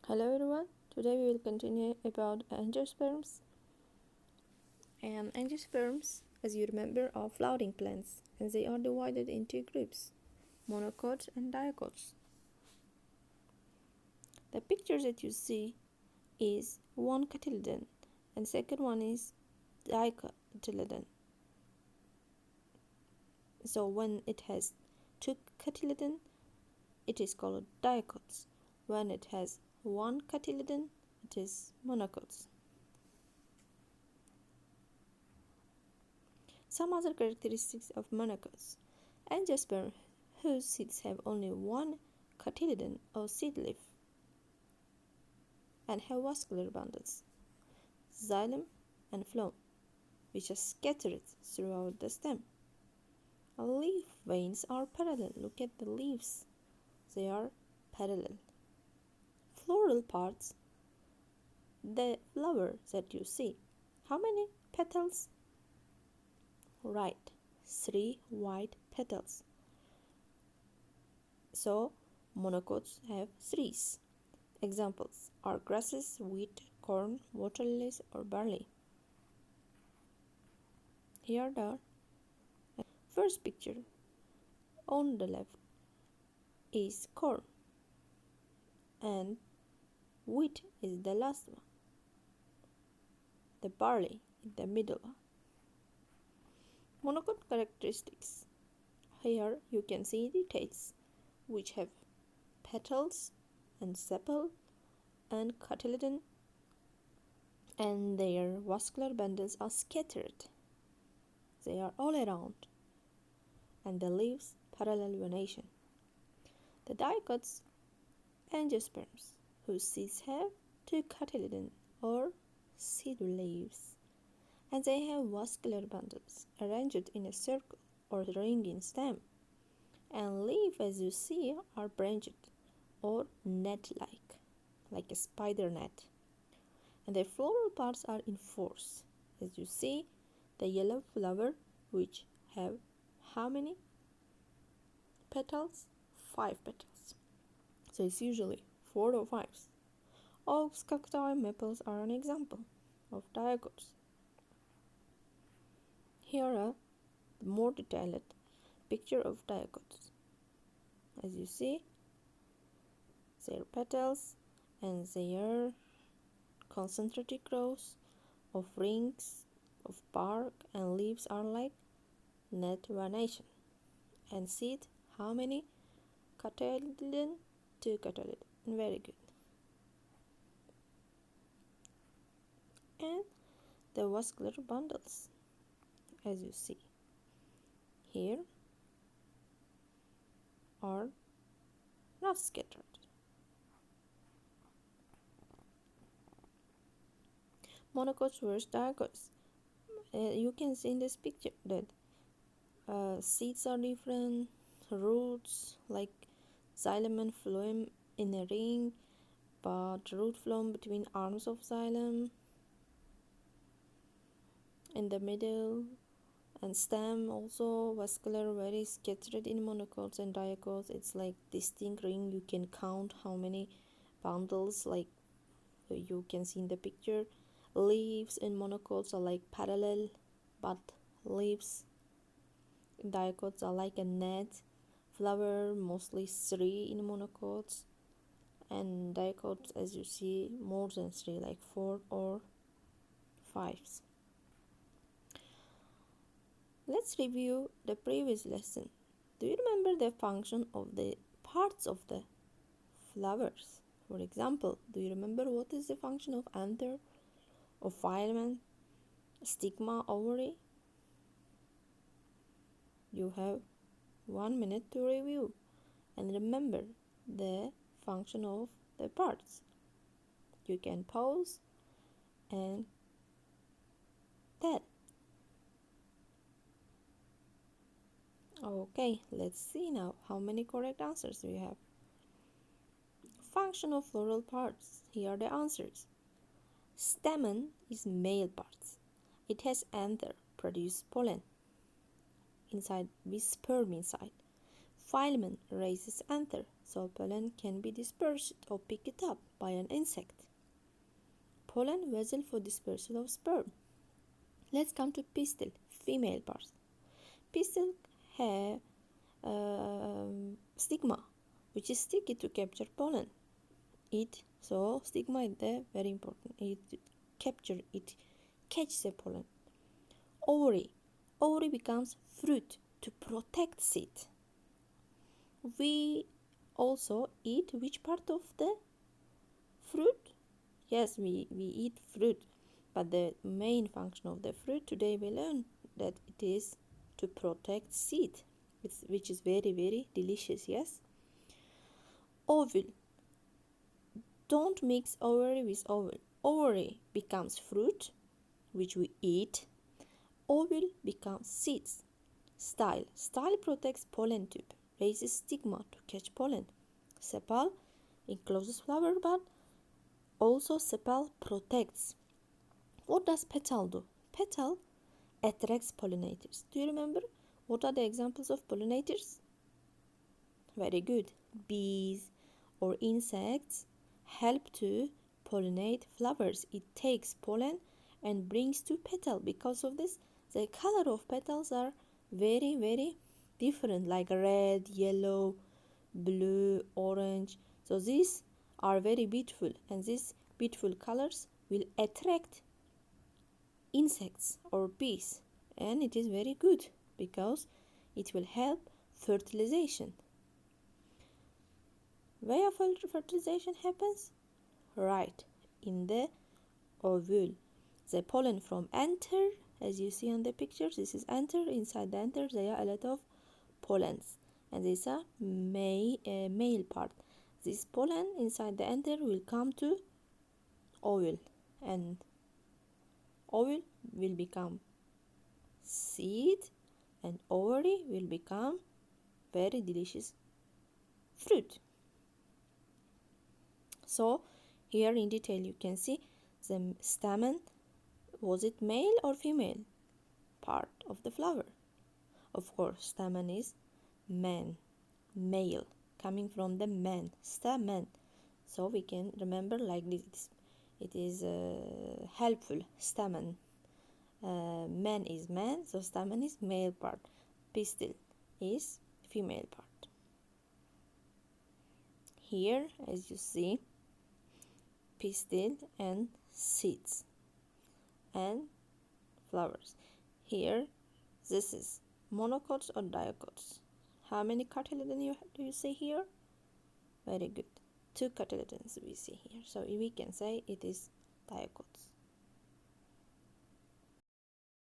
Hello everyone, today we will continue about angiosperms. And angiosperms, as you remember, are flowering plants and they are divided into groups, monocots and dicots. The picture that you see is one cotyledon and second one is dicotyledon. So when it has two cotyledon, it is called dicots. When it has one cotyledon, it is monocots. Some other characteristics of monocots: angiosperm whose seeds have only one cotyledon or seed leaf and have vascular bundles, xylem and phloem, which are scattered throughout the stem. Leaf veins are parallel. Look at the leaves, they are parallel. Floral parts, the flower that you see, how many petals? Right, 3 white petals. So monocots have threes. Examples are grasses, wheat, corn, water lilies, or barley. Here the first picture on the left is corn and wheat is the last one. The barley in the middle one. Monocot characteristics. Here you can see details which have petals and sepal and cotyledon, and their vascular bundles are scattered. They are all around, and the leaves parallel venation. The dicots, angiosperms, whose seeds have two cotyledon or seed leaves, and they have vascular bundles arranged in a circle or ring in stem, and leaf, as you see, are branched or net-like, like a spider net, and their floral parts are in fours. As you see, the yellow flower, which have how many petals? 5 petals. So it's usually 4 or 5. Oaks, cacti, maples are an example of dicots. Here are the more detailed picture of dicots. As you see, their petals and their concentric rows of rings of bark and leaves are like net venation. And seed, how many? Cotyledon, 2 cotyledon. Very good. And the vascular bundles, as you see here, are not scattered. Monocots versus dicots. You can see in this picture that seeds are different, roots like xylem and phloem in a ring, but root phloem between arms of xylem in the middle, and stem also vascular, very scattered in monocots and dicots. It's like distinct ring. You can count how many bundles, like you can see in the picture. Leaves in monocots are like parallel, but leaves in dicots are like a net. Flower mostly 3 in monocots, and dicots, as you see, more than 3, like 4 or 5. Let's review the previous lesson. Do you remember the function of the parts of the flowers? For example, do you remember what is the function of anther, of filament, stigma, ovary? You have 1 minute to review and remember the function of the parts. You can pause and tell. Okay, let's see now how many correct answers we have. Function of floral parts. Here are the answers. Stamen is male parts. It has anther, produce pollen inside with sperm inside. Filament raises anther so pollen can be dispersed or picked up by an insect. Pollen vessel for dispersal of sperm. Let's come to pistil, female part. Pistil have stigma, which is sticky to capture pollen. So stigma is very important. It catches the pollen. Ovary becomes fruit to protect seed. We also eat which part of the fruit? Yes, we eat fruit, but the main function of the fruit today we learn that it is to protect seed, which is very, very delicious. Yes. Ovule. Don't mix ovary with ovule. Ovary becomes fruit, which we eat. Ovule becomes seeds. Style protects pollen tube, raises stigma to catch pollen. Sepal encloses flower bud. Also, sepal protects. What does petal do? Petal attracts pollinators. Do you remember? What are the examples of pollinators? Very good. Bees or insects help to pollinate flowers. It takes pollen and brings to petal. Because of this, the color of petals are very, very different, like red, yellow, blue, orange. So these are very beautiful, and these beautiful colors will attract insects or bees, and it is very good because it will help fertilization. Where fertilization happens? Right, in the ovule. The pollen from anther, as you see on the picture, this is anther. Inside the anther there are a lot of pollens, and this is a male part. This pollen inside the anther will come to ovule, and ovule will become seed, and ovary will become very delicious fruit. So here in detail you can see the stamen. Was it male or female part of the flower? Of course, stamen is male, coming from the man, stamen. So we can remember like this. It is helpful. Stamen. Man is man, so stamen is male part. Pistil is female part. Here, as you see, pistil and seeds and flowers. Here, this is monocots or dicots. How many cotyledons do you see here? Very good. 2 cotyledons we see here. So we can say it is dicots.